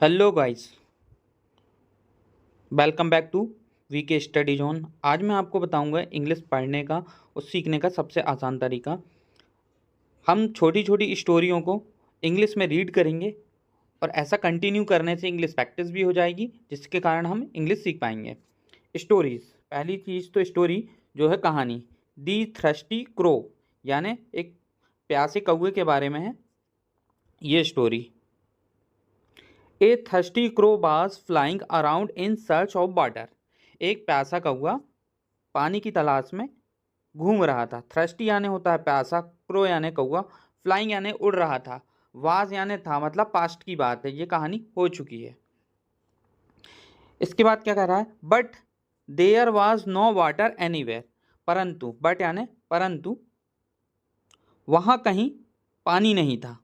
Hello guys, welcome back to VK study zone. आज मैं आपको बताऊंगा इंग्लिश पढ़ने का और सीखने का सबसे आसान तरीका। हम छोटी छोटी स्टोरियों को इंग्लिश में रीड करेंगे और ऐसा कंटिन्यू करने से इंग्लिश प्रैक्टिस भी हो जाएगी, जिसके कारण हम इंग्लिश सीख पाएंगे। स्टोरीज, पहली चीज़ तो स्टोरी जो है कहानी। दी थ्रस्टी क्रो यानी एक प्यासे कौवे के बारे में है ये story. A thirsty crow was flying around in search of water. एक प्यासा कौवा पानी की तलाश में घूम रहा था। थर्स्टी यानी होता है प्यासा, क्रो यानी कौवा, फ्लाइंग यानी उड़ रहा था, वाज यानी था, मतलब पास्ट की बात है, ये कहानी हो चुकी है। इसके बाद क्या कह रहा है, but there was no water anywhere. परंतु, बट यानी परंतु, वहां कहीं पानी नहीं था।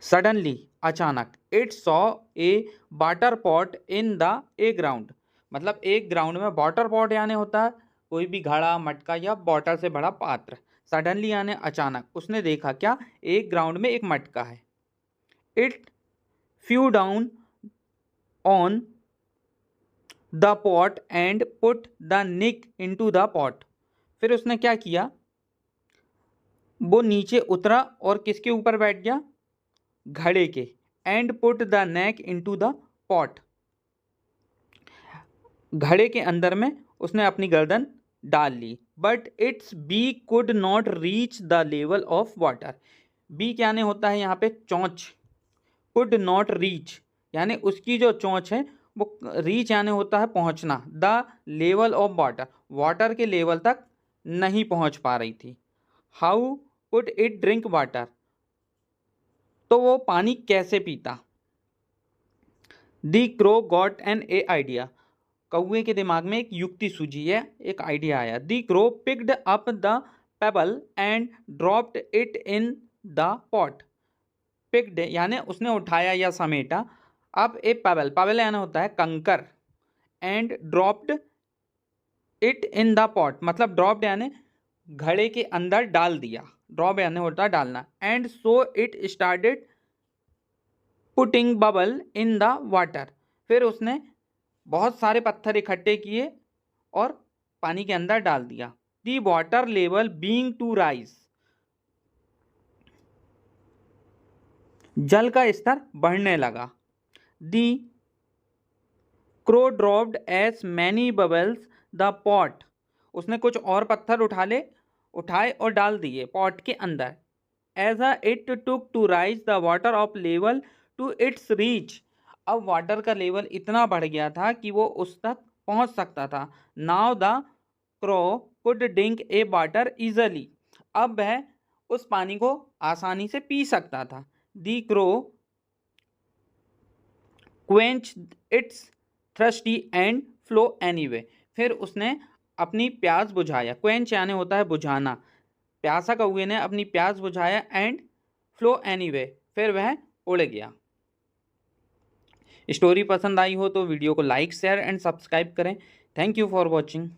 सडनली अचानक, it saw a water pot in the a ground. मतलब एक ग्राउंड में, वाटर पॉट यानी होता है कोई भी घड़ा, मटका या बॉटल से भरा पात्र। सडनली यानी अचानक उसने देखा क्या, एक ग्राउंड में एक मटका है। It flew down on the pot and put the neck into the pot. फिर उसने क्या किया, वो नीचे उतरा और किसके ऊपर बैठ गया, घड़े के। And put the neck into the pot, घड़े के अंदर में उसने अपनी गर्दन डाल ली। But its beak could not reach the level of water. Beak यानी होता है यहाँ पे चोंच। कुड नॉट रीच यानी उसकी जो चोंच है वो, रीच यानी होता है पहुँचना, the level of water, water के लेवल तक नहीं पहुँच पा रही थी। How could it drink water, तो वो पानी कैसे पीता। The crow got an a idea, कौवे के दिमाग में एक युक्ति सूझी है, एक आइडिया आया। The crow picked up the pebble and dropped it in the pot. Picked यानी उसने उठाया या समेटा, अब ए पेबल, पेबल यानी होता है कंकर, and dropped it in the pot, मतलब ड्रॉप्ड यानी घड़े के अंदर डाल दिया, ड्रॉप यानी होता है डालना। And so it started putting bubble in the water, फिर उसने बहुत सारे पत्थर इकट्ठे किए और पानी के अंदर डाल दिया। The water level being to rise, जल का स्तर बढ़ने लगा। The crow dropped as many bubbles the pot, उसने कुछ और पत्थर उठाए और डाल दिए पॉट के अंदर। As a it took to raise the water of level to its reach, अब वाटर का लेवल इतना बढ़ गया था कि वो उस तक पहुंच सकता था। Now the crow could drink A water easily, अब वह उस पानी को आसानी से पी सकता था। The crow quench its thirsty and flow anyway, फिर उसने अपनी प्यास बुझाया। क्वेंच यानी होता है बुझाना, प्यासा कौवे ने अपनी प्यास बुझाया, एंड फ्लो एनीवे, फिर वह उड़ गया। स्टोरी पसंद आई हो तो वीडियो को लाइक, शेयर एंड सब्सक्राइब करें। Thank you for watching.